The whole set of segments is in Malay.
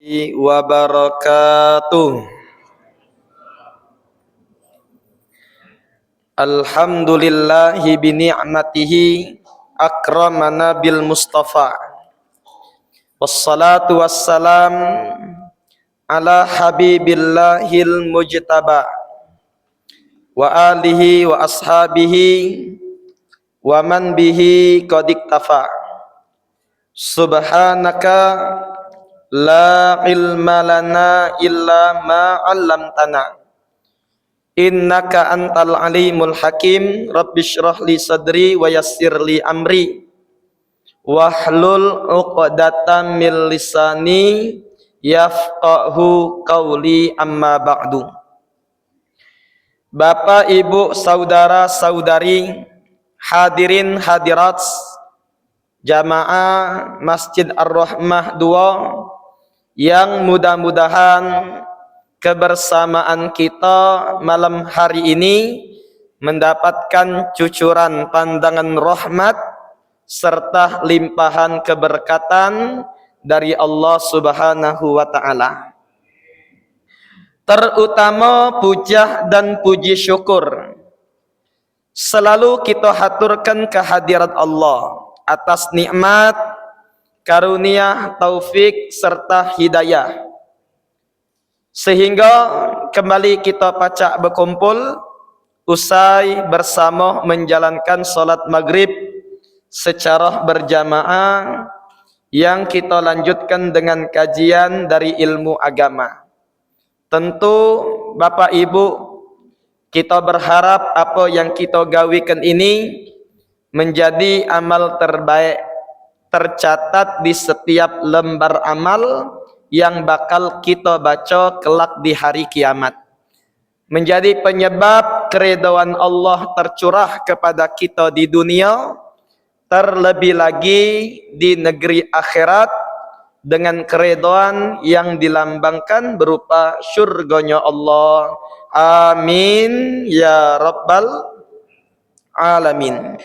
wabarakatuh. Alhamdulillahi bini'matihi akramana bil mustafa. Wassalatu wassalam ala habibillahil mujtaba wa alihi wa ashabihi wa man bihi qad iktafa. Subhanaka la ilma lana illa ma 'allamtana innaka antal alimul hakim. Rabbishrah li sadri wa yassir li amri wahlul 'uqdatam min lisani yafqahu qawli, amma ba'du. Bapak, Ibu, saudara, saudari, hadirin hadirat jamaah Masjid Ar-Rahmah 2 yang mudah-mudahan kebersamaan kita malam hari ini mendapatkan cucuran pandangan rahmat serta limpahan keberkatan dari Allah Subhanahu wa ta'ala. Terutama puja dan puji syukur selalu kita haturkan kehadirat Allah atas nikmat, karunia, taufik serta hidayah, sehingga kembali kita pacak berkumpul usai bersama menjalankan salat maghrib secara berjamaah yang kita lanjutkan dengan kajian dari ilmu agama. Tentu Bapak Ibu, kita berharap apa yang kita gawikan ini menjadi amal terbaik tercatat di setiap lembar amal yang bakal kita baca kelak di hari kiamat, menjadi penyebab keridhaan Allah tercurah kepada kita di dunia, terlebih lagi di negeri akhirat dengan keridhaan yang dilambangkan berupa syurganya Allah. Amin ya rabbal alamin.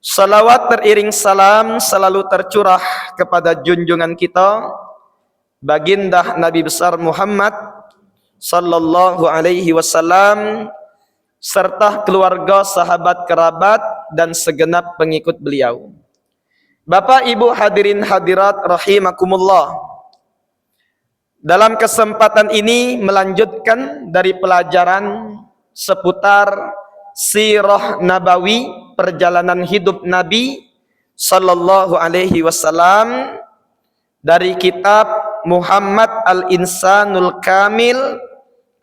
Salawat beriring salam selalu tercurah kepada junjungan kita baginda Nabi besar Muhammad sallallahu alaihi wasallam serta keluarga, sahabat, kerabat dan segenap pengikut beliau. Bapak, Ibu, hadirin hadirat rahimakumullah. Dalam kesempatan ini melanjutkan dari pelajaran seputar sirah nabawi, perjalanan hidup Nabi sallallahu alaihi wasallam dari kitab Muhammad Al-Insanul Kamil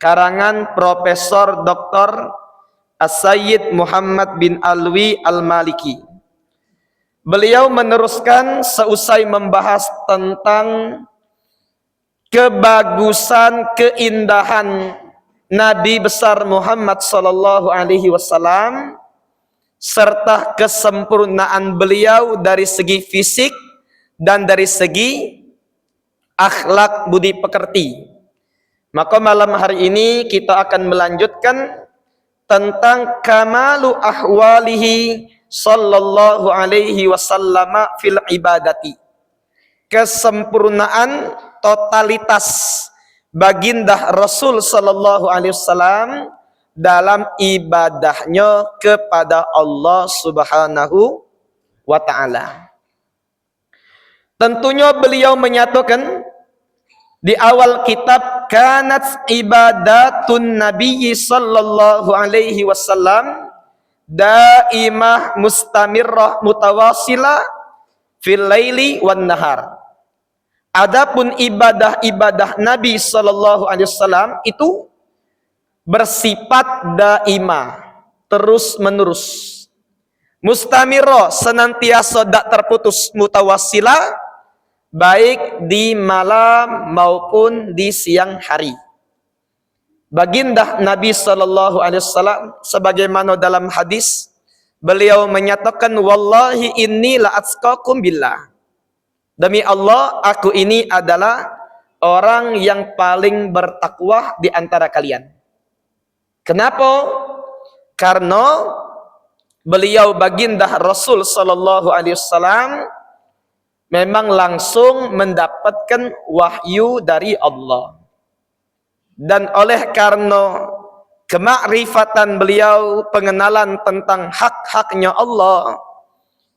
karangan Profesor Dr. As-Sayyid Muhammad bin Alwi Al-Maliki. Beliau meneruskan seusai membahas tentang kebagusan, keindahan Nabi besar Muhammad sallallahu alaihi wasallam serta kesempurnaan beliau dari segi fisik dan dari segi akhlak budi pekerti. Maka malam hari ini kita akan melanjutkan tentang kamalu ahwalihi sallallahu alaihi wasallam fil ibadati, kesempurnaan totalitas baginda Rasul sallallahu alaihi wasallam dalam ibadahnya kepada Allah Subhanahu wa ta'ala. Tentunya beliau menyatakan di awal kitab, kanat ibadatun nabiyyi sallallahu alaihi wasallam daimah mustamirrah mutawasilah fil laili wan nahar. Adapun ibadah-ibadah Nabi sallallahu alaihi wasallam itu bersifat daimah, terus menerus, mustamirrah, senantiasa tak terputus, mutawassilah, baik di malam maupun di siang hari. Baginda Nabi sallallahu alaihi wasallam sebagaimana dalam hadis beliau menyatakan, wallahi inni la atqakum billah, demi Allah aku ini adalah orang yang paling bertakwa di antara kalian. Kenapa? Karena beliau baginda Rasul sallallahu alaihi wasallam memang langsung mendapatkan wahyu dari Allah. Dan oleh karena kemakrifatan beliau, pengenalan tentang hak-haknya Allah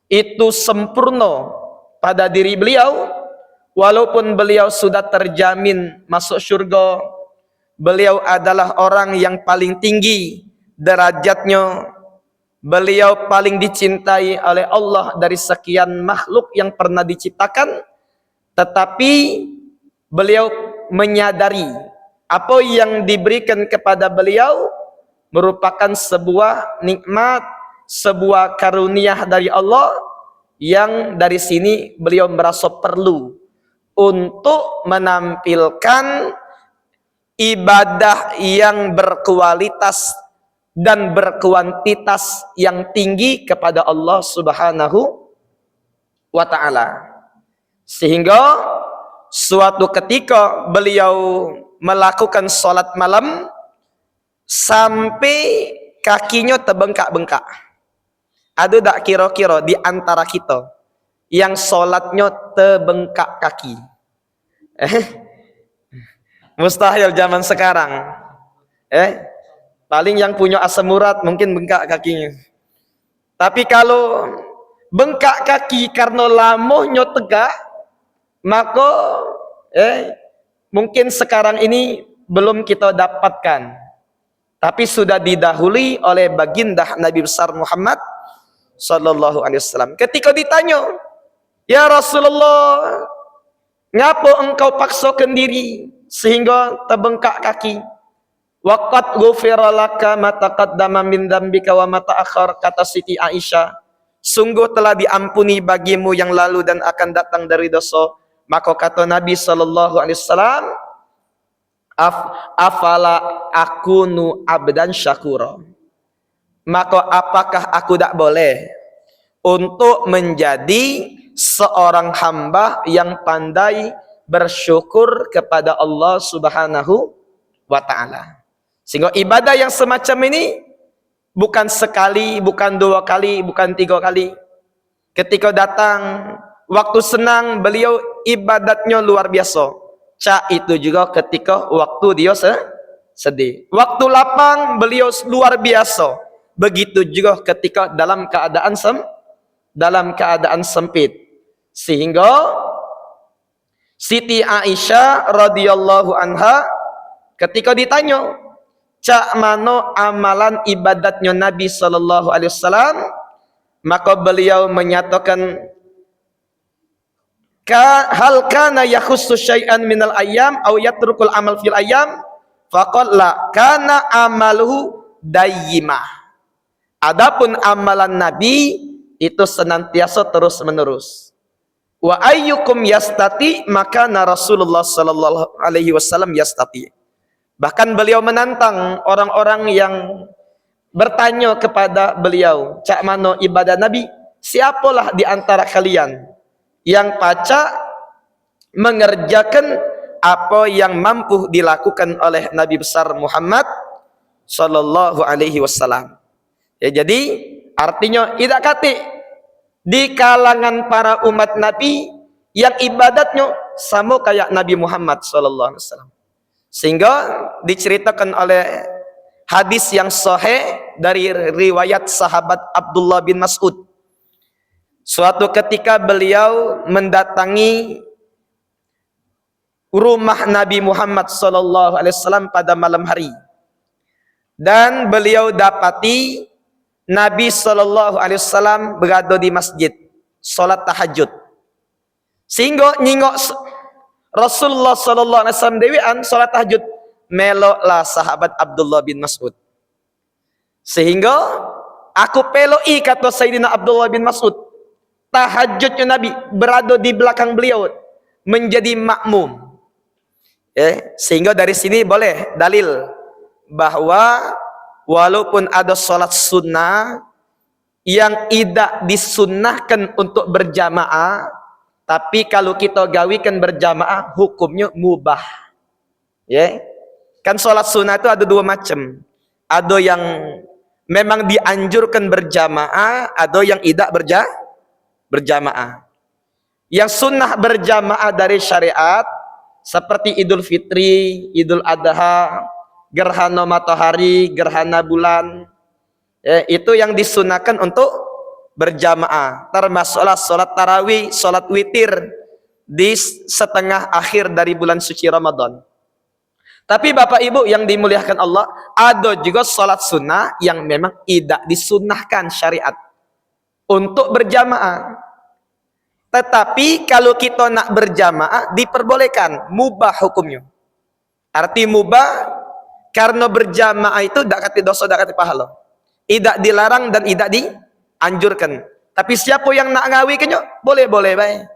itu sempurna pada diri beliau, walaupun beliau sudah terjamin masuk surga, beliau adalah orang yang paling tinggi derajatnya, beliau paling dicintai oleh Allah dari sekian makhluk yang pernah diciptakan, tetapi beliau menyadari apa yang diberikan kepada beliau merupakan sebuah nikmat, sebuah karunia dari Allah, yang dari sini beliau merasa perlu untuk menampilkan ibadah yang berkualitas dan berkuantitas yang tinggi kepada Allah Subhanahu wa ta'ala. Sehingga suatu ketika beliau melakukan sholat malam sampai kakinya terbengkak-bengkak. Ada tak kira-kira di antara kita yang sholatnya terbengkak kaki? Mustahil zaman sekarang. Paling yang punya asam urat mungkin bengkak kakinya. Tapi kalau bengkak kaki karena lamanya tegak, maka mungkin sekarang ini belum kita dapatkan. Tapi sudah didahului oleh baginda Nabi besar Muhammad sallallahu alaihi wasallam. Ketika ditanya, "Ya Rasulullah, ngapa engkau paksakan diri sehingga terbengkak kaki?" "Waqad ghufira laka ma taqaddama min dzambika wa ma ta'akhkhar," kata Siti Aisyah, "sungguh telah diampuni bagimu yang lalu dan akan datang dari dosa." Maka kata Nabi sallallahu alaihi wasallam, "Afala akunu abdan syakura." Maka apakah aku tak boleh untuk menjadi seorang hamba yang pandai bersyukur kepada Allah Subhanahu wa ta'ala. Sehingga ibadah yang semacam ini bukan sekali, bukan dua kali, bukan tiga kali. Ketika datang waktu senang, beliau ibadatnya luar biasa. Itu juga ketika waktu dia sedih. Waktu lapang beliau luar biasa. Begitu juga ketika dalam keadaan sempit. Sehingga Siti Aisyah radhiyallahu anha ketika ditanya, "Cak mano amalan ibadatnya Nabi sallallahu alaihi wasallam?" Maka beliau menyatakan, "Hal kana yakhussu syai'an minal ayyam aw yatrukul amal fil ayyam?" Faqala la, kana amaluhu dayyimah. Adapun amalan Nabi itu senantiasa terus menerus. Wa ayyukum yastati, maka Rasulullah sallallahu alaihi wasallam yastati. Bahkan beliau menantang orang-orang yang bertanya kepada beliau, "Cak mano ibadah Nabi?" Siapalah di antara kalian yang pacak mengerjakan apa yang mampu dilakukan oleh Nabi besar Muhammad sallallahu alaihi wasallam. Ya, jadi artinya tidak kate di kalangan para umat Nabi yang ibadatnya sama kayak Nabi Muhammad sallallahu alaihi wasallam. Sehingga diceritakan oleh hadis yang sahih dari riwayat sahabat Abdullah bin Mas'ud. Suatu ketika beliau mendatangi rumah Nabi Muhammad sallallahu alaihi wasallam pada malam hari. Dan beliau dapati Nabi sallallahu alaihi wasallam berada di masjid salat tahajud. Sehingga nyingok Rasulullah sallallahu alaihi wasallam dewean salat tahajud, meloklah sahabat Abdullah bin Mas'ud. Sehingga aku peloi, kata Sayyidina Abdullah bin Mas'ud, tahajudnya Nabi berada di belakang beliau menjadi makmum. Sehingga dari sini boleh dalil bahwa walaupun ada sholat sunnah yang tidak disunnahkan untuk berjamaah, tapi kalau kita gawikan berjamaah hukumnya mubah. Kan sholat sunnah itu ada dua macam. Ada yang memang dianjurkan berjamaah, ada yang tidak berjamaah. Yang sunnah berjamaah dari syariat seperti Idul Fitri, Idul Adha, gerhana matahari, gerhana bulan, itu yang disunahkan untuk berjamaah. Termasuklah sholat tarawih, sholat witir di setengah akhir dari bulan suci Ramadan. Tapi Bapak Ibu yang dimuliakan Allah, ada juga sholat sunnah yang memang tidak disunahkan syariat untuk berjamaah. Tetapi kalau kita nak berjamaah diperbolehkan, mubah hukumnya. Arti mubah karena berjamaah itu tidak kati dosa, tidak kati pahala. Tidak dilarang dan tidak dianjurkan. Tapi siapa yang nak ngawi kenyo, boleh-boleh baik.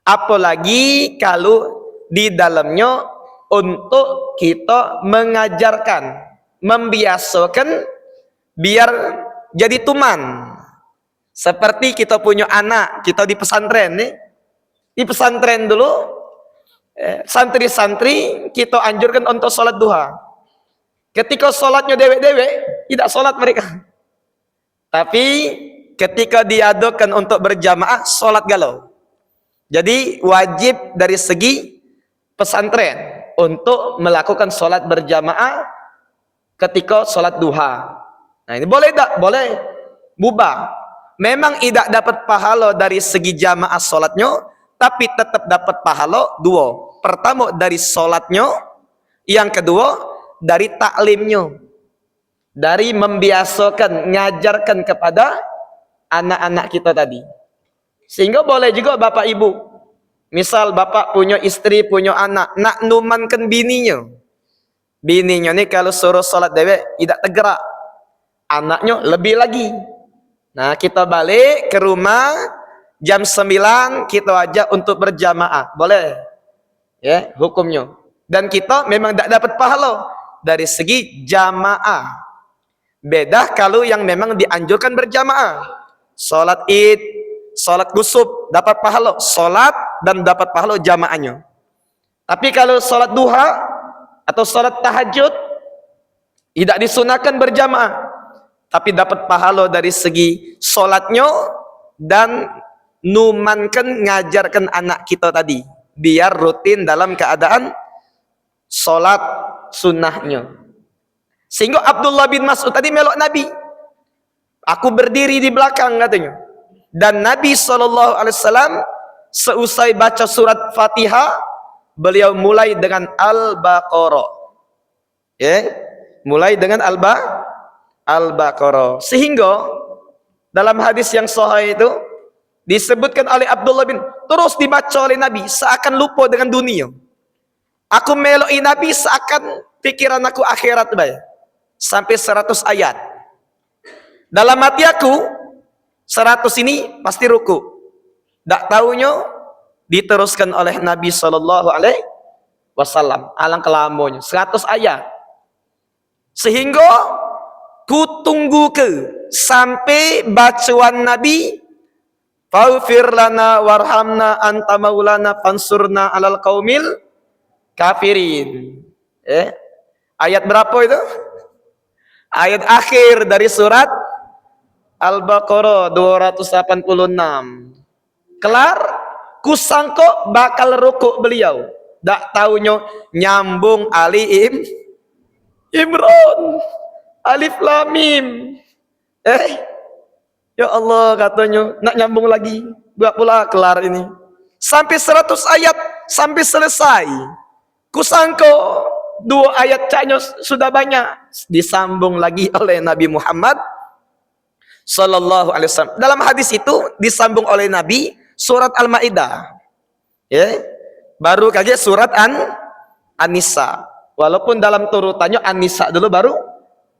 Apalagi kalau di dalamnya untuk kita mengajarkan, membiasakan biar jadi tuman. Seperti kita punya anak, kita di pesantren nih. Di pesantren dulu, santri-santri kita anjurkan untuk sholat duha. Ketika sholatnya dewek-dewek, tidak sholat mereka. Tapi ketika diadakan untuk berjamaah, sholat galau. Jadi wajib dari segi pesantren untuk melakukan sholat berjamaah ketika sholat duha. Nah ini boleh tak? Boleh. Mubah. Memang tidak dapat pahala dari segi jamaah sholatnya, tapi tetap dapat pahala dua. Pertama dari sholatnya, yang kedua dari taklimnya, dari membiasakan, ngajarkan kepada anak-anak kita tadi. Sehingga boleh juga Bapak Ibu, misal Bapak punya istri, punya anak, nak numankan bininya. Bininya nih kalau suruh sholat dewek tidak tergerak, anaknya lebih lagi. Nah kita balik ke rumah jam 9 kita ajak untuk berjamaah, boleh ya hukumnya. Dan kita memang tidak dapat pahala dari segi jamaah. Beda kalau yang memang dianjurkan berjamaah, sholat id, sholat kusub dapat pahala sholat dan dapat pahala jamaahnya. Tapi kalau sholat duha atau sholat tahajud tidak disunahkan berjamaah, tapi dapat pahala dari segi sholatnya dan numankan, ngajarkan anak kita tadi biar rutin dalam keadaan sholat sunnahnya. Sehingga Abdullah bin Mas'ud tadi melok Nabi, aku berdiri di belakang katanya, dan Nabi SAW seusai baca surat Fatihah beliau mulai dengan Al-Baqarah, mulai dengan Al-Baqarah. Sehingga dalam hadis yang sahih itu disebutkan oleh Abdullah bin, terus dibaca oleh Nabi seakan lupa dengan dunia. Aku meloi Nabi seakan pikiran aku akhirat baik. Sampai 100 ayat. Dalam hati aku 100 ini pasti ruku. Tak tahunya diteruskan oleh Nabi SAW. Alang kelamonya 100 ayat. Sehingga ku tunggu sampai bacaan Nabi, faghfir lana warhamna anta maulana fansurna alal qaumil kafirin. Ayat berapa itu? Ayat akhir dari surat Al-Baqarah 286. Kelar, kusangko bakal rukuk beliau. Tak taunya nyambung Imran. Alif Lam Mim. Ya Allah katanya nak nyambung lagi. Buat pula kelar ini. Sampai 100 ayat sampai selesai. Kusangko 2 ayat caknya sudah banyak. Disambung lagi oleh Nabi Muhammad sallallahu alaihi wasallam. Dalam hadis itu disambung oleh Nabi surat Al-Maidah. Baru kaget surat An-Nisa. Walaupun dalam turutannya An-Nisa dulu baru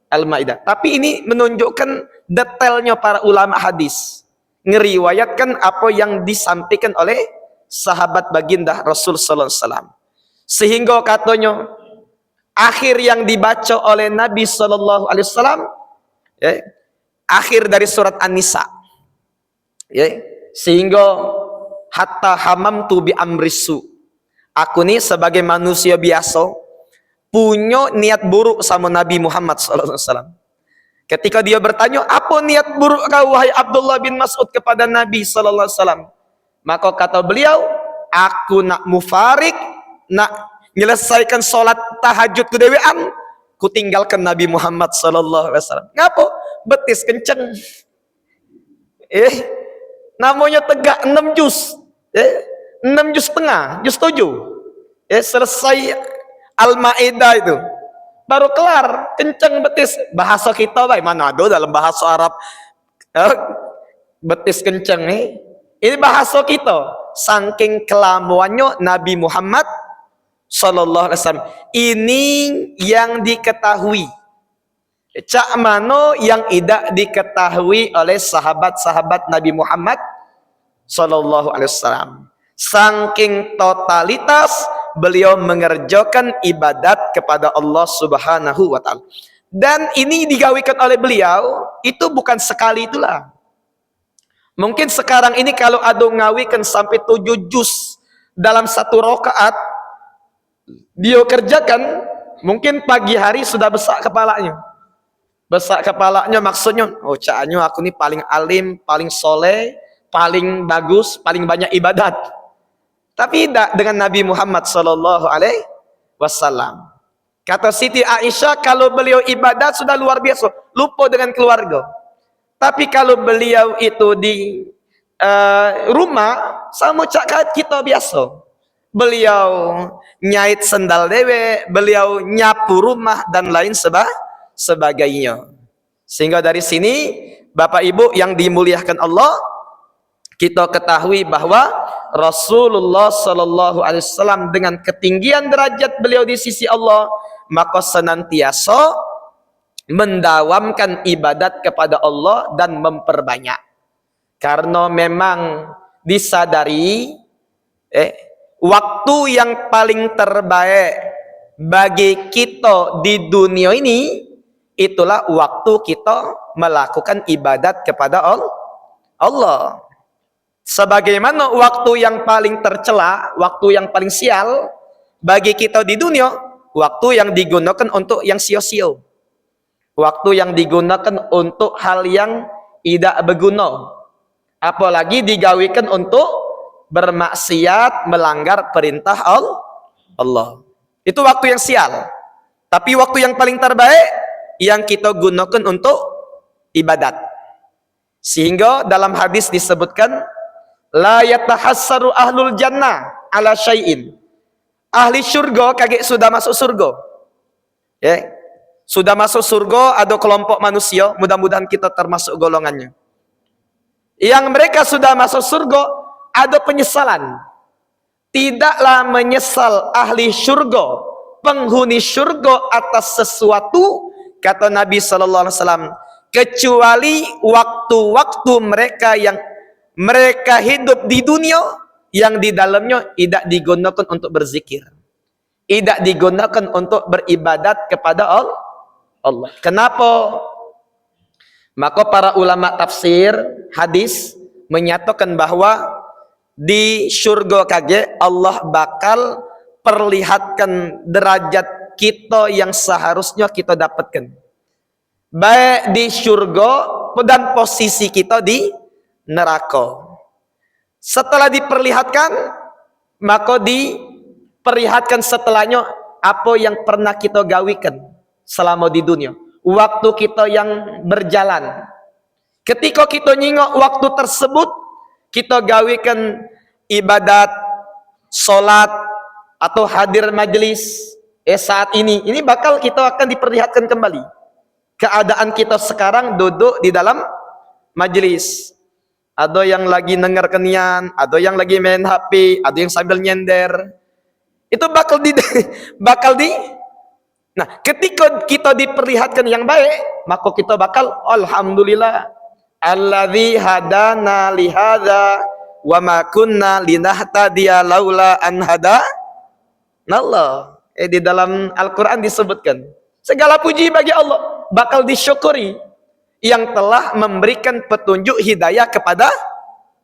Al-Maidah. Tapi ini menunjukkan detailnya para ulama hadis. Ngeriwayatkan apa yang disampaikan oleh sahabat baginda Rasul sallallahu alaihi wasallam. Sehingga katanya akhir yang dibaca oleh Nabi sallallahu alaihi wasallam akhir dari surat An-Nisa. Sehingga hatta hamamtu bi amrisu. Aku nih sebagai manusia biasa punya niat buruk sama Nabi Muhammad SAW. Ketika dia bertanya, apa niat buruk kau wahai Abdullah bin Mas'ud kepada Nabi SAW? Maka kata beliau, aku nak mufarik, nak menyelesaikan solat tahajud ku dewean, ku tinggalkan Nabi Muhammad sallallahu alaihi wasallam. Ngapo? Betis kenceng. Namanya tegak 6 juz. 6 juz setengah, juz 7. Selesai Al-Maidah itu. Baru kelar, kenceng betis. Bahasa kita baik mana ada dalam bahasa Arab betis kenceng Ini bahasa kita. Saking kelamuannya Nabi Muhammad sallallahu alaihi wasallam. Ini yang diketahui. Cak mano yang tidak diketahui oleh sahabat-sahabat Nabi Muhammad sallallahu alaihi wasallam. Saking totalitas beliau mengerjakan ibadat kepada Allah Subhanahu wa taala. Dan ini digawikan oleh beliau itu bukan sekali itulah. Mungkin sekarang ini kalau ada ngawikan sampai 7 juz dalam satu rakaat, dia kerjakan, mungkin pagi hari sudah besar kepalanya. Besar kepalanya maksudnya, oh caknya aku ini paling alim, paling soleh, paling bagus, paling banyak ibadat. Tapi tidak dengan Nabi Muhammad sallallahu alaihi wasallam. Kata Siti Aisyah, kalau beliau ibadat sudah luar biasa, lupa dengan keluarga. Tapi kalau beliau itu di rumah, sama cak kita biasa. Beliau nyait sendal dewe, beliau nyapu rumah dan lain sebagainya. Sehingga dari sini Bapak Ibu yang dimuliakan Allah, kita ketahui bahwa Rasulullah sallallahu alaihi wasallam dengan ketinggian derajat beliau di sisi Allah, maka senantiasa mendawamkan ibadat kepada Allah dan memperbanyak. Karena memang disadari waktu yang paling terbaik bagi kita di dunia ini itulah waktu kita melakukan ibadat kepada Allah. Sebagaimana waktu yang paling tercela, waktu yang paling sial bagi kita di dunia, waktu yang digunakan untuk yang sio-sio. Waktu yang digunakan untuk hal yang tidak berguna. Apalagi digawikan untuk bermaksiat, melanggar perintah Allah. Itu waktu yang sial. Tapi waktu yang paling terbaik yang kita gunakan untuk ibadat. Sehingga dalam hadis disebutkan, la yatahassaru ahlul jannah ala syai'in. Ahli surga kaget sudah masuk surga. Sudah masuk surga, ada kelompok manusia, mudah-mudahan kita termasuk golongannya. Yang mereka sudah masuk surga, ada penyesalan. Tidaklah menyesal ahli surga, penghuni surga atas sesuatu, kata Nabi sallallahu alaihi wasallam, kecuali waktu-waktu mereka yang mereka hidup di dunia yang di dalamnya tidak digunakan untuk berzikir, tidak digunakan untuk beribadat kepada Allah. Kenapa? Maka para ulama tafsir hadis menyatakan bahwa di surga kage Allah bakal perlihatkan derajat kita yang seharusnya kita dapatkan, baik di surga dan posisi kita di neraka. Setelah diperlihatkan, maka diperlihatkan setelahnya apa yang pernah kita gawikan selama di dunia, waktu kita yang berjalan. Ketika kita nyingok waktu tersebut, kita gawikan ibadat, solat, atau hadir majelis. Saat ini bakal kita akan diperlihatkan kembali keadaan kita sekarang duduk di dalam majelis. Ada yang lagi denger kenian, ada yang lagi main HP, ada yang sambil nyender. Itu bakal Nah, ketika kita diperlihatkan yang baik, maka kita bakal alhamdulillah alladzi hadana li hadza wa ma kunna linahtadiya laula an hadanallah. Di dalam Al-Qur'an disebutkan, segala puji bagi Allah, bakal disyukuri yang telah memberikan petunjuk hidayah kepada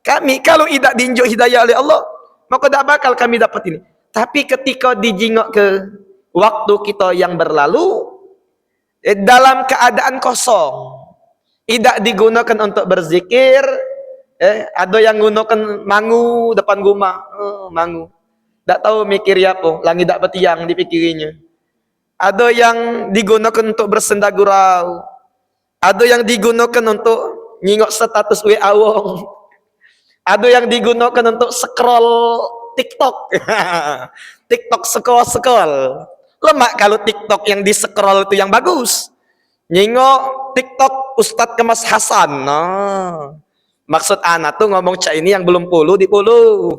kami. Kalau tidak diunjuk hidayah oleh Allah, maka tidak bakal kami dapat ini. Tapi ketika dijingok ke waktu kita yang berlalu dalam keadaan kosong, tidak digunakan untuk berzikir, Ada yang gunakan mangu depan rumah, mangu. Tak tahu mikir apa, langit tak petiang dipikirinya. Ada yang digunakan untuk bersenda gurau. Ada yang digunakan untuk nyingok status WA wong. Ada yang digunakan untuk scroll TikTok. TikTok scroll. Lemak kalau TikTok yang di scroll itu yang bagus. Nyingok TikTok Ustadz Kemas Hasan. Nah, maksud anak tuh ngomong cak ini yang belum puluh di puluh.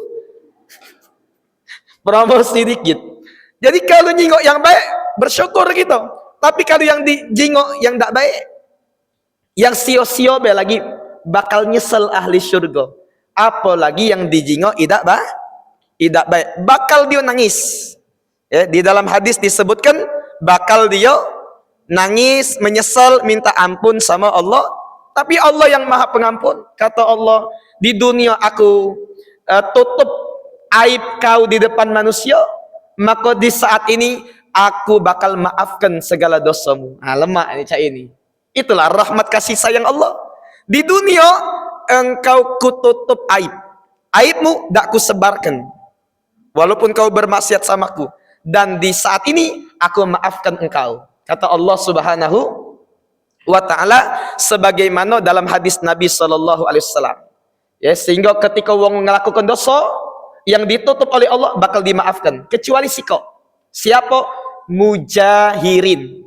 Promosi dikit. Jadi kalau nyingok yang baik, bersyukur gitu. Tapi kalau yang dijingok yang tak baik, yang sio-sio be lagi bakal nyesel ahli syurga. Apalagi yang dijingok tidak baik, bakal dia nangis. Ya, di dalam hadis disebutkan bakal dia nangis, menyesal, minta ampun sama Allah. Tapi Allah yang Maha Pengampun. Kata Allah, di dunia aku tutup aib kau di depan manusia, maka di saat ini aku bakal maafkan segala dosamu. Lemak ini cak ini. Itulah rahmat kasih sayang Allah. Di dunia engkau kututup aib. Aibmu tak kusebarkan. Walaupun kau bermaksiat samaku. Dan di saat ini aku maafkan engkau. Kata Allah Subhanahu wa ta'ala sebagaimana dalam hadis Nabi sallallahu alaihi wasallam. Ya, sehingga ketika wong melakukan dosa yang ditutup oleh Allah bakal dimaafkan kecuali siko. Siapa? Mujahirin.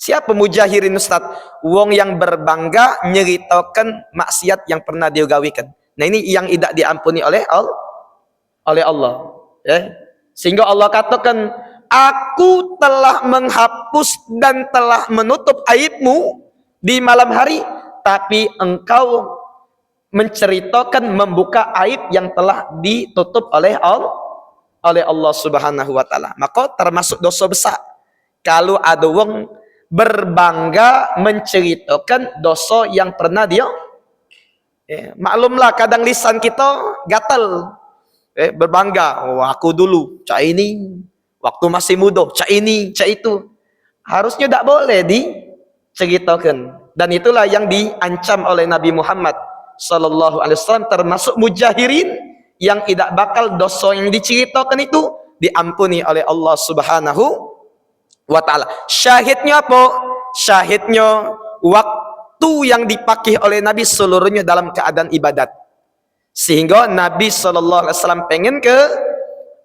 Siapa mujahirin Ustaz? Wong yang berbangga nyeritakan maksiat yang pernah dia gawikan. Nah, ini yang tidak diampuni oleh Allah. Ya. Sehingga Allah katakan, aku telah menghapus dan telah menutup aibmu di malam hari, tapi engkau menceritakan, membuka aib yang telah ditutup oleh Allah Subhanahu wa ta'ala. Maka termasuk dosa besar kalau ada wong berbangga menceritakan dosa yang pernah dia. Maklumlah kadang lisan kita gatal. Berbangga, aku dulu cak ini, waktu masih muda cak ini, cak itu. Harusnya tak boleh diceritakan. Dan itulah yang diancam oleh Nabi Muhammad sallallahu alaihi wasallam, termasuk mujahirin yang tidak bakal dosa yang diceritakan itu diampuni oleh Allah Subhanahu wa ta'ala. Syahidnya apa? Syahidnya waktu yang dipakai oleh Nabi seluruhnya dalam keadaan ibadat. Sehingga Nabi sallallahu alaihi wasallam pengen ke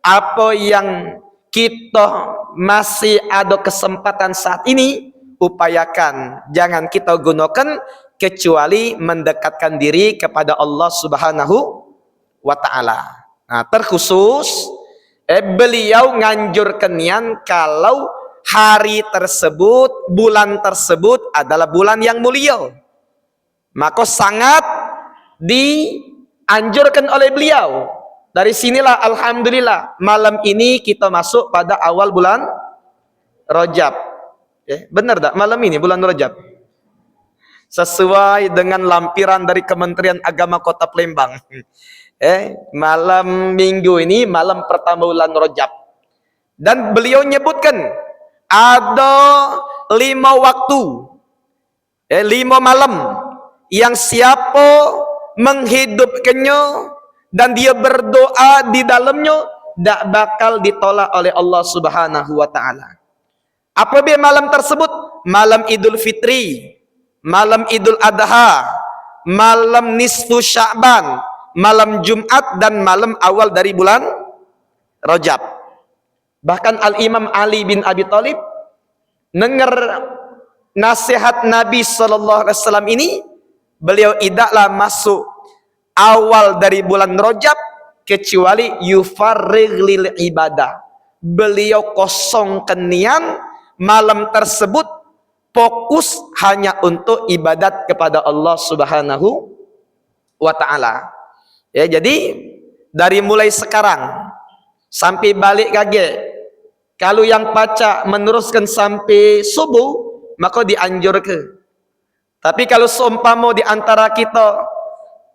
apa yang kita masih ada kesempatan saat ini, upayakan jangan kita gunakan kecuali mendekatkan diri kepada Allah Subhanahu wa ta'ala. Nah, terkhusus beliau nganjurkan kalau hari tersebut, bulan tersebut adalah bulan yang mulia, maka sangat dianjurkan oleh beliau. Dari sinilah alhamdulillah malam ini kita masuk pada awal bulan Rajab. Benar tak malam ini bulan Rajab? Sesuai dengan lampiran dari Kementerian Agama Kota Palembang. Malam minggu ini malam pertama bulan Rajab. Dan beliau nyebutkan ada 5 waktu, 5 malam yang siapa menghidupkannya dan dia berdoa di dalamnya tak bakal ditolak oleh Allah Subhanahu wa ta'ala. Apabila malam tersebut? Malam Idul Fitri, malam Idul Adha, malam nisfu Sya'ban, malam Jumat, dan malam awal dari bulan Rajab. Bahkan Al-Imam Ali bin Abi Thalib dengar nasihat Nabi sallallahu alaihi wasallam ini, beliau tidaklah masuk awal dari bulan Rajab kecuali yufarrigh lil ibadah. Beliau kosongkan niat malam tersebut fokus hanya untuk ibadat kepada Allah Subhanahu wa ta'ala. Ya, jadi dari mulai sekarang sampai balik kage, kalau yang pacak meneruskan sampai subuh maka dianjurkan. Tapi kalau seumpama di antara kita,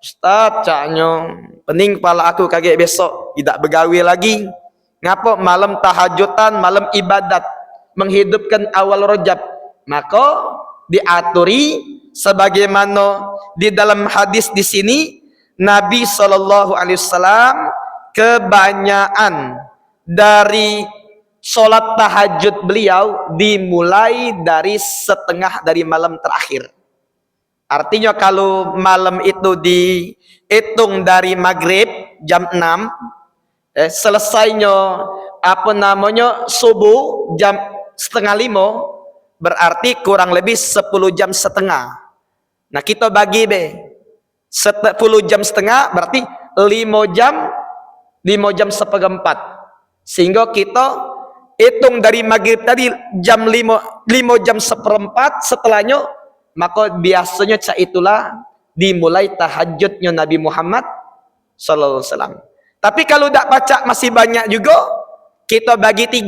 Ustaz caknya pening kepala aku kage besok tidak begawe lagi, ngapa malam tahajudan, malam ibadat menghidupkan awal Rajab, maka diaturi sebagaimana di dalam hadis di sini, Nabi Shallallahu Alaihi Wasallam kebanyakan dari sholat tahajud beliau dimulai dari setengah dari malam terakhir. Artinya kalau malam itu dihitung dari maghrib jam 6, selesainya subuh jam setengah 5, berarti kurang lebih 10 jam setengah. Nah kita bagi 10 jam setengah berarti 5 jam seperempat. Sehingga kita hitung dari maghrib tadi jam 5 jam seperempat, setelahnya maka biasanya itulah dimulai tahajudnya Nabi Muhammad sallallahu alaihi wasallam. Tapi kalau tak baca masih banyak juga, kita bagi 3.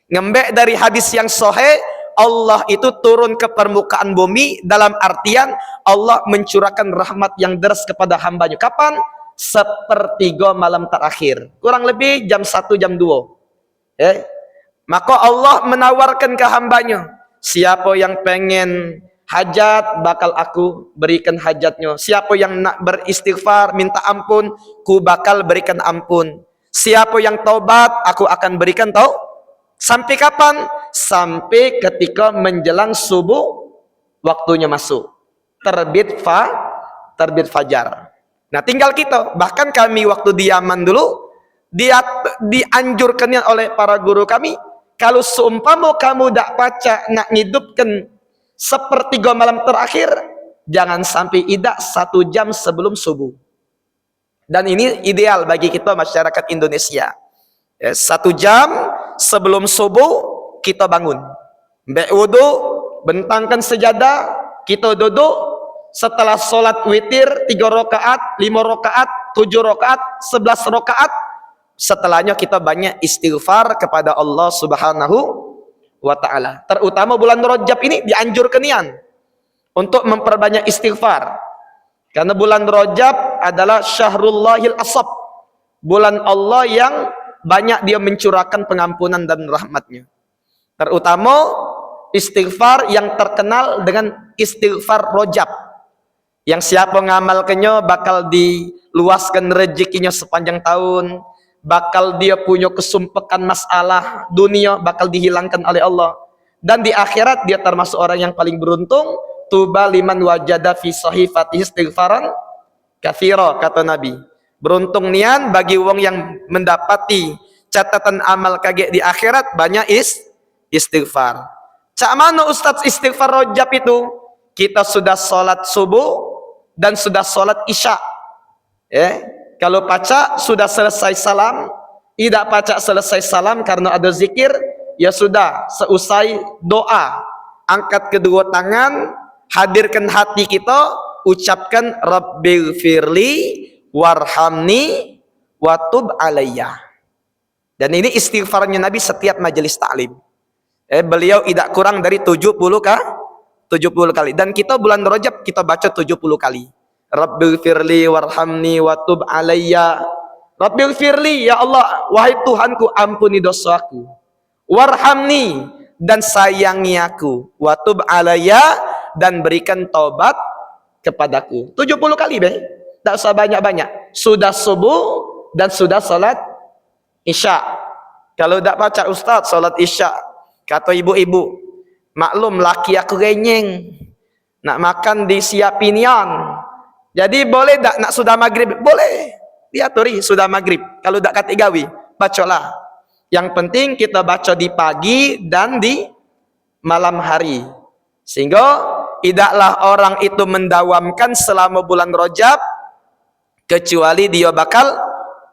Ngembek dari hadis yang sahih, Allah itu turun ke permukaan bumi dalam artian Allah mencurahkan rahmat yang deras kepada hambanya. Kapan? Sepertiga malam terakhir. Kurang lebih jam 1, jam 2. Maka Allah menawarkan ke hambanya, siapa yang pengen hajat, bakal aku berikan hajatnya. Siapa yang nak beristighfar, minta ampun, ku bakal berikan ampun. Siapa yang taubat, aku akan berikan Sampai kapan? Sampai ketika menjelang subuh, waktunya masuk. Terbit fajar. Nah tinggal kita, bahkan kami waktu di Yaman dulu, dia dianjurkannya oleh para guru kami, kalau seumpama kamu tak baca, nak ngidupkan sepertiga malam terakhir, jangan sampai idak 1 jam sebelum subuh. Dan ini ideal bagi kita masyarakat Indonesia. 1 jam sebelum subuh kita bangun, wudu, bentangkan sejadah, kita duduk. Setelah sholat witir 3 rakaat, 5 rakaat, 7 rakaat, 11 rakaat, setelahnya kita banyak istighfar kepada Allah Subhanahu wa ta'ala. Terutama bulan Rajab ini dianjurkan untuk memperbanyak istighfar, karena bulan Rajab adalah Syahrullahil Asab, bulan Allah yang banyak dia mencurahkan pengampunan dan rahmatnya. Terutama istighfar yang terkenal dengan istighfar Rajab, yang siapa ngamalkannya bakal diluaskan rezekinya sepanjang tahun, bakal dia punya kesumpekan masalah dunia bakal dihilangkan oleh Allah, dan di akhirat dia termasuk orang yang paling beruntung. Tuba liman wajada fi sahifatihi istighfaran katsira, kata Nabi. Beruntung nian bagi wong yang mendapati catatan amal kage di akhirat banyak istighfar. Cak mana Ustadz istighfar Rajab itu? Kita sudah sholat subuh dan sudah sholat isya. Kalau baca sudah selesai salam, tidak baca selesai salam karena ada zikir, ya sudah seusai doa, angkat kedua tangan, hadirkan hati kita, ucapkan Rabbighfirli warhamni watub alayya. Dan ini istighfarnya Nabi setiap majelis taklim. Beliau tidak kurang dari 70 kali. Dan kita bulan Rajab kita baca 70 kali. Rabbighfirli warhamni watub alayya. Rabbighfirli, ya Allah, wahai Tuhanku, ampuni dosaku. Warhamni, dan sayangi aku. Watub alayya, dan berikan taubat kepadaku. 70 kali tak usah banyak-banyak. Sudah subuh dan sudah salat isya. Kalau tak baca Ustaz salat isya, kata ibu-ibu, maklum laki aku renyeng, nak makan disiapin yan. Jadi boleh tak nak sudah maghrib? Boleh, diaturi sudah maghrib. Kalau tak kata gawi, bacalah. Yang penting kita baca di pagi dan di malam hari, sehingga tidaklah orang itu mendawamkan selama bulan Rajab kecuali dia bakal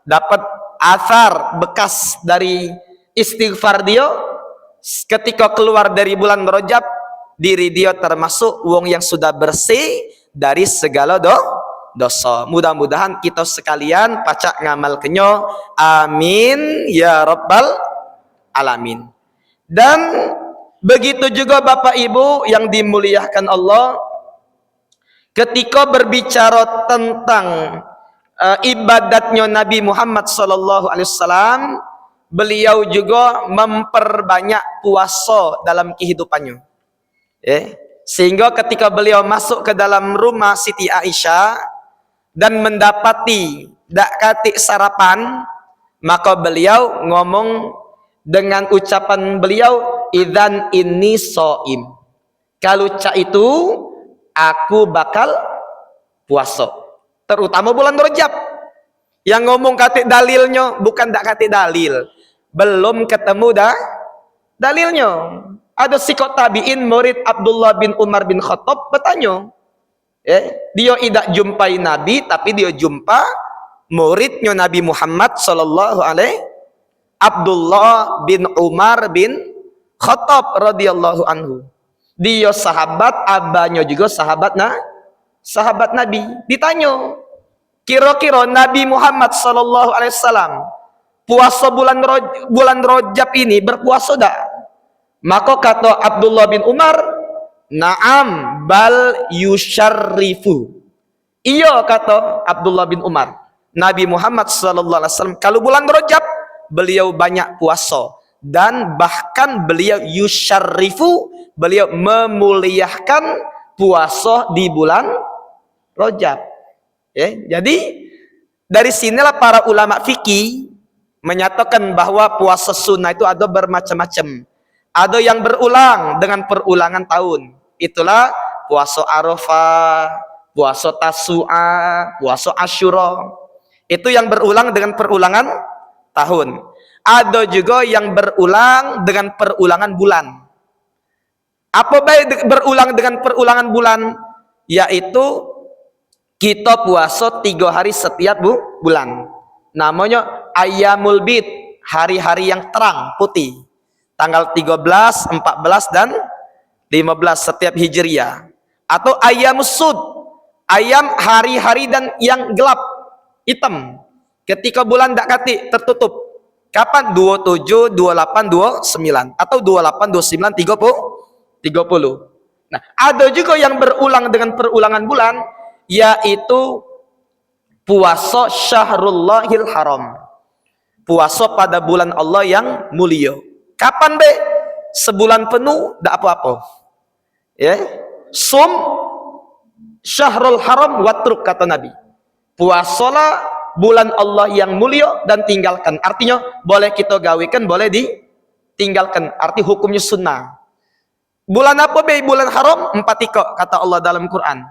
dapat athar bekas dari istighfar dia. Ketika keluar dari bulan Rajab, diri dia termasuk wong yang sudah bersih dari segala dosa. Mudah-mudahan kita sekalian pacak ngamal kenyo, amin ya rabbal alamin. Dan begitu juga Bapak Ibu yang dimuliakan Allah, ketika berbicara tentang ibadatnya Nabi Muhammad SAW, beliau juga memperbanyak puasa dalam kehidupannya. Sehingga ketika beliau masuk ke dalam rumah Siti Aisyah, dan mendapati dak katik sarapan, maka beliau ngomong dengan ucapan beliau, idzan inni shaim. Kalau cak itu aku bakal puasa. Terutama bulan Rajab. Yang ngomong katik dalilnya bukan dak katik dalil. Belum ketemu dah dalilnya. Ada sikot tabi'in murid Abdullah bin Umar bin Khattab bertanya, dia tidak jumpai Nabi tapi dia jumpa muridnya Nabi Muhammad sallallahu alaihi Abdullah bin Umar bin Khattab radhiyallahu anhu. Dia sahabat, abahnya juga sahabat Nabi. Ditanya, kira-kira Nabi Muhammad sallallahu alaihi wasallam puasa bulan Rajab ini berpuasa tak? Maka kata Abdullah bin Umar, na'am bal yusyarrifu. Iya, kata Abdullah bin Umar, Nabi Muhammad sallallahu alaihi wasallam kalau bulan Rajab beliau banyak puasa dan bahkan beliau yusyarrifu, beliau memuliakan puasa di bulan Rajab. Jadi dari sinilah para ulama fikih menyatakan bahwa puasa sunnah itu ada bermacam-macam. Ada yang berulang dengan perulangan tahun. Itulah puasa Arafah, puasa Tasu'a, puasa Asyura. Itu yang berulang dengan perulangan tahun. Ada juga yang berulang dengan perulangan bulan. Apa baik berulang dengan perulangan bulan? Yaitu kita puasa 3 hari setiap bulan. Namanya Ayyamul Bid, hari-hari yang terang, putih. Tanggal 13, 14 dan 15 setiap Hijriah. Atau Ayyamus Sud, ayam hari-hari dan yang gelap, hitam. Ketika bulan dak katik tertutup. Kapan? 27, 28, 29 atau 28, 29, 30. Nah, ada juga yang berulang dengan perulangan bulan, yaitu puasa Syahrullahil Haram. Puasa pada bulan Allah yang mulia. Kapan be? Sebulan penuh dak apa-apa. Sum Syahrul Haram watruk, kata Nabi. Puasalah bulan Allah yang mulia dan tinggalkan. Artinya boleh kita gawekan, boleh ditinggalkan. Arti hukumnya sunnah. Bulan apa be? Bulan haram 4 kata Allah dalam Quran.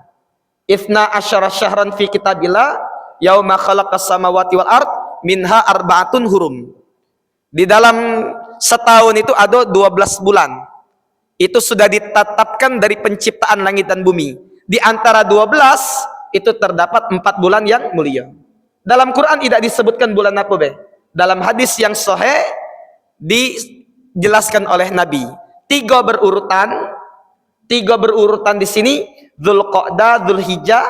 Ithna asyara syahran fi kitabillah yauma khalaqas samawati wal ard minha arba'atun hurum. Di dalam setahun itu ada 12 bulan. Itu sudah ditetapkan dari penciptaan langit dan bumi. Di antara 12 itu terdapat 4 bulan yang mulia. Dalam Quran tidak disebutkan bulan apa be. Dalam hadis yang sahih dijelaskan oleh Nabi. 3 berurutan di sini, Dzulqa'dah, Dzulhijjah,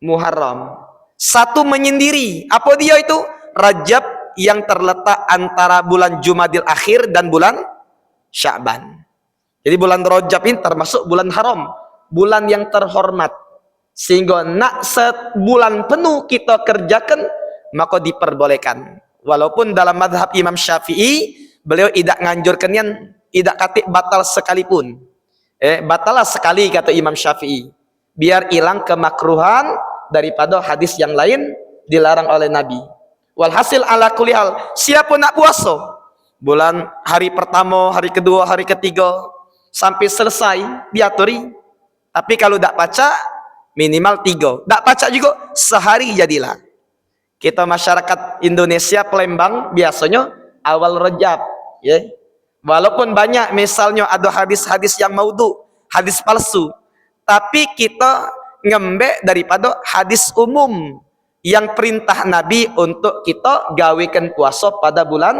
Muharram. 1 menyendiri. Apa dia itu? Rajab, yang terletak antara bulan Jumadil Akhir dan bulan Sya'ban. Jadi bulan Rajab ini termasuk bulan haram, bulan yang terhormat. Sehingga nak sebulan penuh kita kerjakan, maka diperbolehkan. Walaupun dalam mazhab Imam Syafi'i, beliau tidak nganjurkan yang tidak katik batal sekalipun. Batalah sekali, kata Imam Syafi'i. Biar hilang kemakruhan daripada hadis yang lain dilarang oleh Nabi. Walhasil ala kulli hal, siapa nak puasa bulan hari pertama, hari kedua, hari ketiga sampai selesai diaturi. Tapi kalau tak baca minimal 3. Tak baca juga sehari jadilah. Kita masyarakat Indonesia Palembang biasanya awal Rajab, Walaupun banyak misalnya ada hadis-hadis yang maudhu, hadis palsu, tapi kita ngembek daripada hadis umum yang perintah Nabi untuk kita gawekan puasa pada bulan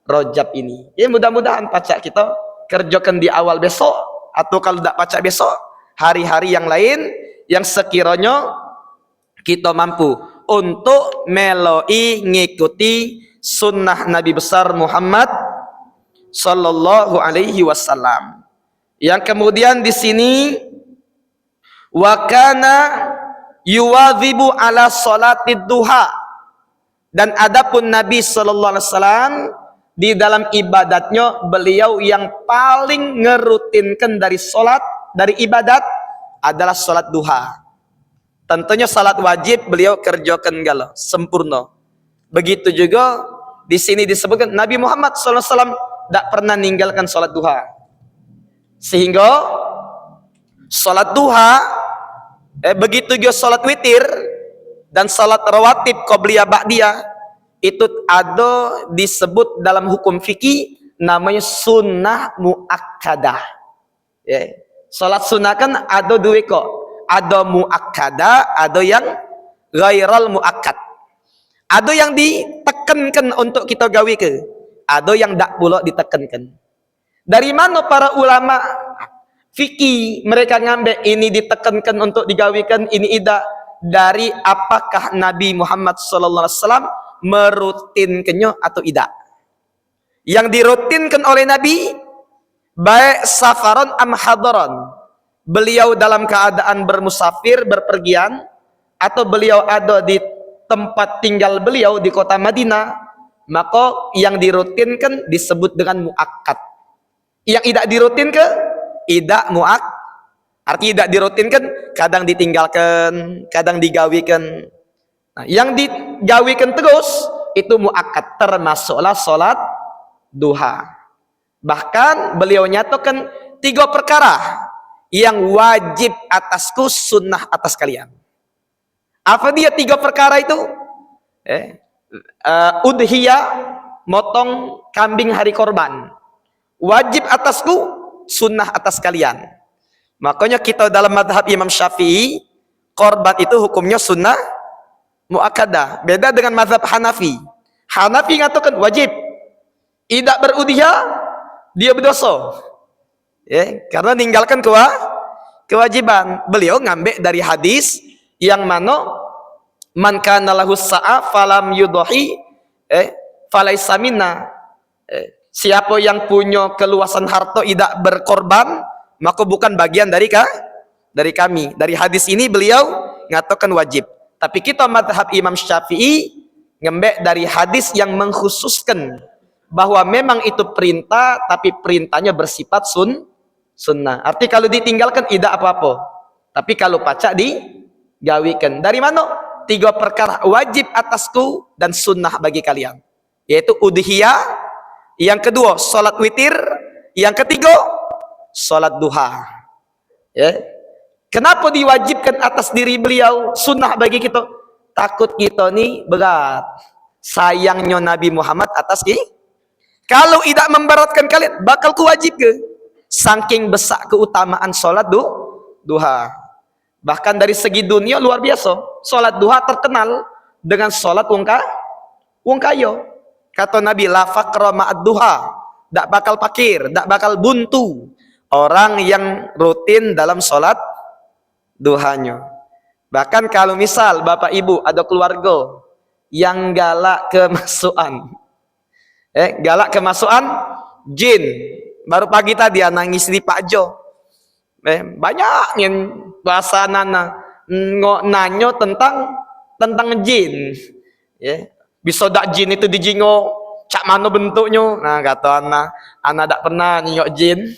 Rajab ini. Mudah-mudahan pacak kita kerjakan di awal besok, atau kalau tak pacak besok, hari-hari yang lain yang sekiranya kita mampu untuk meloi ngikuti sunnah Nabi besar Muhammad sallallahu alaihi wasallam. Yang kemudian di sini wa kana yuwadzibu ala salatid duha, dan adapun Nabi sallallahu alaihi wasallam di dalam ibadatnya beliau yang paling ngerutinkan dari salat, dari ibadat adalah salat duha. Tentunya salat wajib beliau kerjakan gala sempurna. Begitu juga di sini disebutkan Nabi Muhammad SAW tidak pernah meninggalkan salat duha. Sehingga salat duha begitu juga salat witir dan salat rawatib qabliyah ba'diyah itu ada disebut dalam hukum fikih namanya sunnah muakkadah. Ya. Salat sunnah kan ada dua kok. Ada muakkadah, ada yang ghairal muakkad. Ada yang ditekankan untuk kita gawe ke, ada yang tak pula ditekankan. Dari mana para ulama fikih mereka ngambil ini ditekankan untuk digawikan, ini tidak? Dari apakah Nabi Muhammad SAW merutinkannya atau tidak? Yang dirutinkan oleh Nabi baik safaron am hadaron, beliau dalam keadaan bermusafir, berpergian, atau beliau ada di tempat tinggal beliau di kota Madinah, maka yang dirutinkan disebut dengan muakkad. Yang tidak dirutinkan tidak muak, artinya tidak dirutinkan, kadang ditinggalkan, kadang digawikan. Nah, yang digawikan terus itu muakkad, termasuklah salat duha. Bahkan beliau nyatakan 3 perkara yang wajib atasku, sunnah atas kalian. Apa dia 3 perkara itu? Udhiyah, motong kambing hari korban. Wajib atasku, sunnah atas kalian. Makanya kita dalam madhab Imam Syafi'i, korban itu hukumnya sunnah muakkadah. Beda dengan madhab Hanafi. Hanafi mengatakan wajib. Tidak berudhiyah, dia berdosa. Karena meninggalkan kewajiban. Beliau ngambil dari hadis yang mana man kana lahu sa'a falam yudhi falaisa minna. Siapa yang punya keluasan harta tidak berkorban, maka bukan bagian dari kami. Dari hadis ini beliau mengatakan wajib. Tapi kita madhab Imam Syafi'i ngambil dari hadis yang mengkhususkan bahwa memang itu perintah, tapi perintahnya bersifat sunnah. Arti kalau ditinggalkan tidak apa-apa, tapi kalau pacak digawikan. Dari mana? 3 perkara wajib atasku dan sunnah bagi kalian, yaitu udhiyah, yang kedua salat witir, yang ketiga salat duha. Kenapa diwajibkan atas diri beliau, sunnah bagi kita? Takut kita nih berat sayangnya Nabi Muhammad atas ini. Kalau tidak memberatkan kalian, bakal kuwajib ke? Saking besar keutamaan salat duha. Bahkan dari segi dunia luar biasa. Salat duha terkenal dengan salat wong kaya. Kata Nabi, la faqra ma'ad duha. Tak bakal fakir, tak bakal buntu orang yang rutin dalam salat duhanya. Bahkan kalau misal bapak ibu ada keluarga yang galak kemasukan, galak kemasukan jin. Baru pagi tadi nangis di Pak Jo. Banyak yang bahasa nanyo tentang jin. Bisa dak jin itu dijingo cak mana bentuknya? Nah, kata anak tak pernah nyok jin.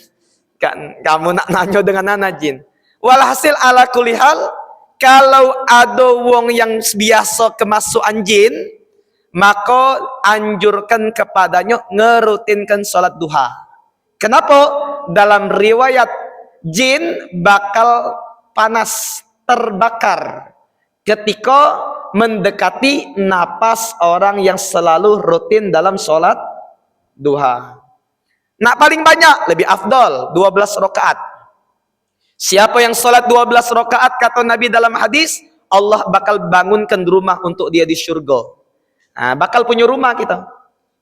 Kan kamu nak nanyo dengan anak jin. Walhasil ala kulihal, kalau ada wong yang biasa kemasukan jin, maka anjurkan kepadanya ngerutinkan salat duha. Kenapa? Dalam riwayat jin bakal panas, terbakar ketika mendekati napas orang yang selalu rutin dalam sholat duha. Nah, paling banyak, lebih afdol 12 rakaat. Siapa yang sholat 12 rakaat, kata Nabi dalam hadis, Allah bakal bangunkan rumah untuk dia di surga. Nah, bakal punya rumah kita.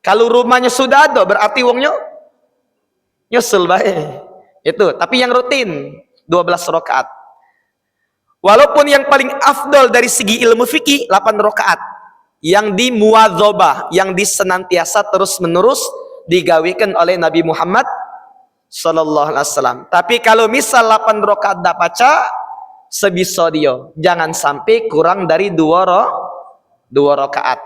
Kalau rumahnya sudah ada, berarti wongnya nyusul baik. Itu, tapi yang rutin 12 rakaat. Walaupun yang paling afdol dari segi ilmu fikih 8 rakaat yang dimuwadzabah, yang disenantiasa terus-menerus digawikan oleh Nabi Muhammad sallallahu alaihi wasallam. Tapi kalau misal 8 rakaat dak baca, sebisa dia, jangan sampai kurang dari 2 rakaat.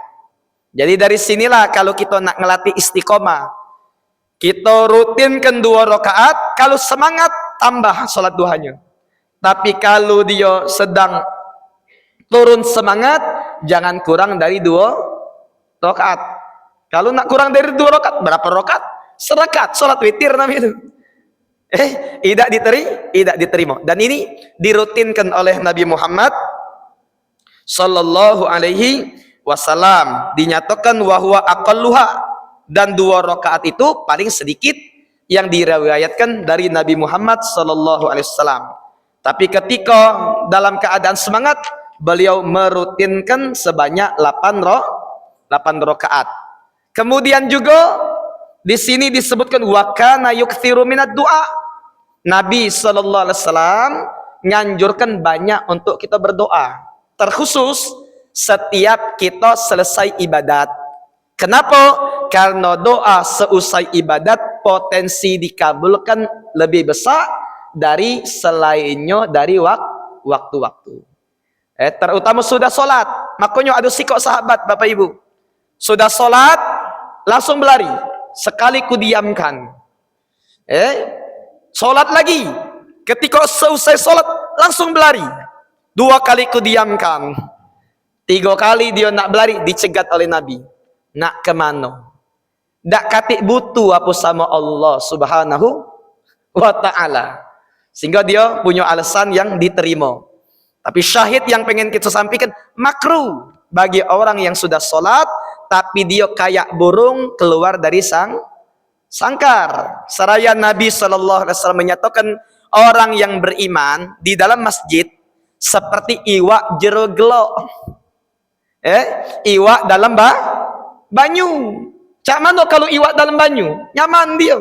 Jadi dari sinilah kalau kita nak ngelatih istiqomah, kita rutinkan 2 rakaat, kalau semangat tambah salat duhanya. Tapi kalau dia sedang Turun semangat, jangan kurang dari 2 rakaat. Kalau nak kurang dari 2 rakaat, berapa rakaat? Serakaat, sholat witir namanya itu. Tidak diterima. Dan ini dirutinkan oleh Nabi Muhammad sallallahu alaihi wasallam. Dinyatakan wahwa aqalluha, dan 2 rakaat itu paling sedikit yang diriwayatkan dari Nabi Muhammad sallallahu alaihi wasallam. Tapi ketika dalam keadaan semangat, beliau merutinkan sebanyak 8 rakaat. Kemudian juga di sini disebutkan wa kana yukthiru minad du'a. Nabi sallallahu alaihi wasallam nganjurkan banyak untuk kita berdoa, terkhusus setiap kita selesai ibadat. Kenapa? Karena doa seusai ibadat potensi dikabulkan lebih besar dari selainnya dari waktu-waktu. Terutama sudah solat. Makanya ada sikok sahabat Bapak Ibu. Sudah solat langsung berlari. Sekali ku diamkan. Solat lagi. Ketika selesai solat langsung berlari. 2 kali ku diamkan. 3 kali dia nak berlari, dicegat oleh Nabi. Nak kemana? Dak katik butuh apa sama Allah subhanahu wa ta'ala. Sehingga dia punya alasan yang diterima. Tapi syahid yang pengen kita sampaikan, makruh bagi orang yang sudah solat tapi dia kayak burung keluar dari sangkar. Seraya Nabi sallallahu alaihi wasallam menyatakan orang yang beriman di dalam masjid seperti iwak jero gelo. Iwak dalam banyu. Cak mana kalau iwak dalam banyu? Nyaman dia.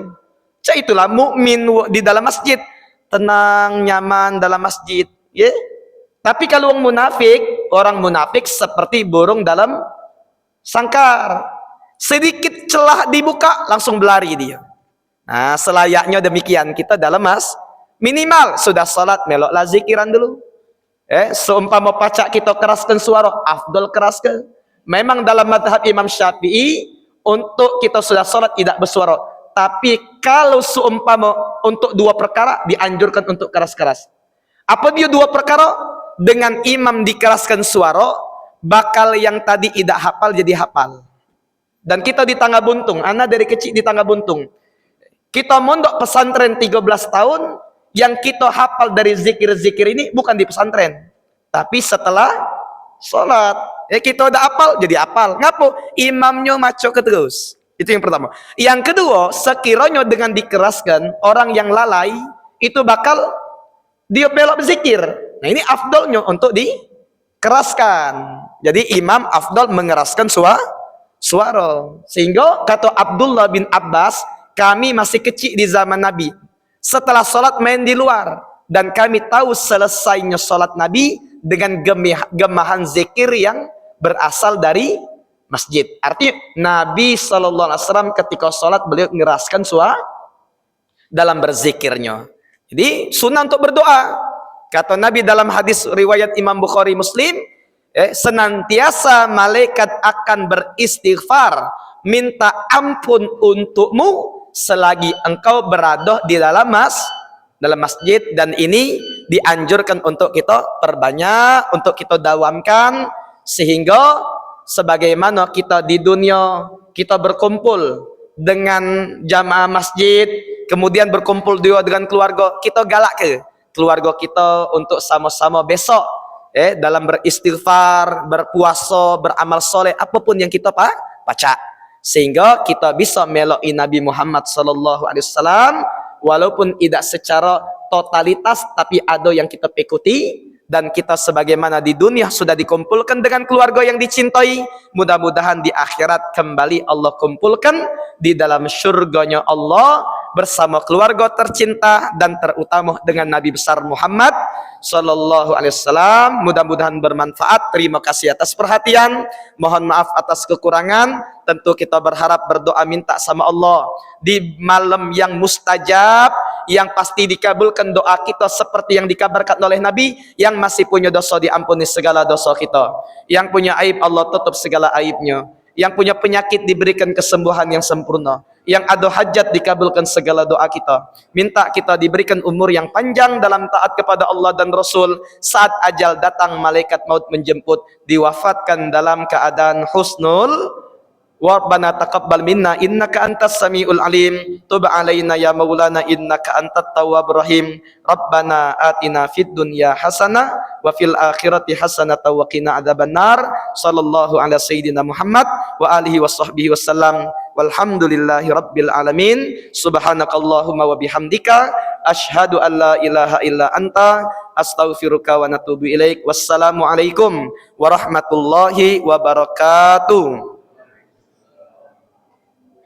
Cak itulah mukmin di dalam masjid, tenang, nyaman dalam masjid. Tapi kalau orang munafik seperti burung dalam sangkar. Sedikit celah dibuka langsung berlari dia. Nah, selayaknya demikian kita dalam minimal sudah salat meloklah zikiran dulu. Seumpama pacak kita keraskan suara, afdal keraskan. Memang dalam mazhab Imam Syafi'i untuk kita sudah salat tidak bersuara. Tapi kalau seumpama untuk 2 perkara dianjurkan untuk keras-keras. Apa dia 2 perkara? Dengan imam dikeraskan suara, bakal yang tadi tidak hafal jadi hafal. Dan kita di Tangga Buntung, anak dari kecil di Tangga Buntung. Kita mondok pesantren 13 tahun, yang kita hafal dari zikir-zikir ini bukan di pesantren, tapi setelah sholat. Kita udah hafal, jadi hafal. Ngapo? Imamnya maco terus. Itu yang pertama. Yang kedua, sekiranya dengan dikeraskan, orang yang lalai, itu bakal dia belok berzikir. Nah ini afdolnya untuk dikeraskan. Jadi imam afdol mengeraskan suara. Sehingga kata Abdullah bin Abbas, kami masih kecil di zaman Nabi. Setelah sholat main di luar. Dan kami tahu selesainya sholat Nabi dengan gemahan zikir yang berasal dari masjid. Artinya Nabi SAW ketika sholat beliau mengeraskan suara dalam berzikirnya. Jadi sunnah untuk berdoa. Kata Nabi dalam hadis riwayat Imam Bukhari Muslim, senantiasa malaikat akan beristighfar, minta ampun untukmu selagi engkau berada di dalam masjid. Dan ini dianjurkan untuk kita perbanyak, untuk kita dawamkan, sehingga sebagaimana kita di dunia kita berkumpul dengan jamaah masjid, kemudian berkumpul juga dengan keluarga, kita galak ke keluarga kita untuk sama-sama besok dalam beristighfar, berpuasa, beramal soleh, apapun yang kita baca, sehingga kita bisa meloi Nabi Muhammad SAW, walaupun tidak secara totalitas, tapi ada yang kita ikuti. Dan kita sebagaimana di dunia sudah dikumpulkan dengan keluarga yang dicintai, mudah-mudahan di akhirat kembali Allah kumpulkan di dalam syurganya Allah bersama keluarga tercinta dan terutama dengan Nabi besar Muhammad sallallahu alaihi wasallam. Mudah-mudahan bermanfaat. Terima kasih atas perhatian. Mohon maaf atas kekurangan. Tentu kita berharap berdoa minta sama Allah di malam yang mustajab, yang pasti dikabulkan doa kita seperti yang dikabarkan oleh Nabi. Yang masih punya dosa diampuni segala dosa kita, yang punya aib Allah tutup segala aibnya, yang punya penyakit diberikan kesembuhan yang sempurna, yang ada hajat dikabulkan segala doa kita. Minta kita diberikan umur yang panjang dalam taat kepada Allah dan Rasul. Saat ajal datang, malaikat maut menjemput, diwafatkan dalam keadaan husnul. Rabbana taqabbal minna innaka antas samiul alim, tub alaina ya maulana innaka antat tawwabur rahim. Rabbana atina fid dunya hasanah wa fil akhirati hasanah wa qina adzabannar. Sallallahu ala sayyidina Muhammad wa alihi washabbihi wasallam. Walhamdulillahi rabbil alamin. Subhanakallahumma wa bihamdika asyhadu an la ilaha illa anta astaghfiruka wa natubu ilaik. Wassalamu alaikum warahmatullahi wabarakatuh.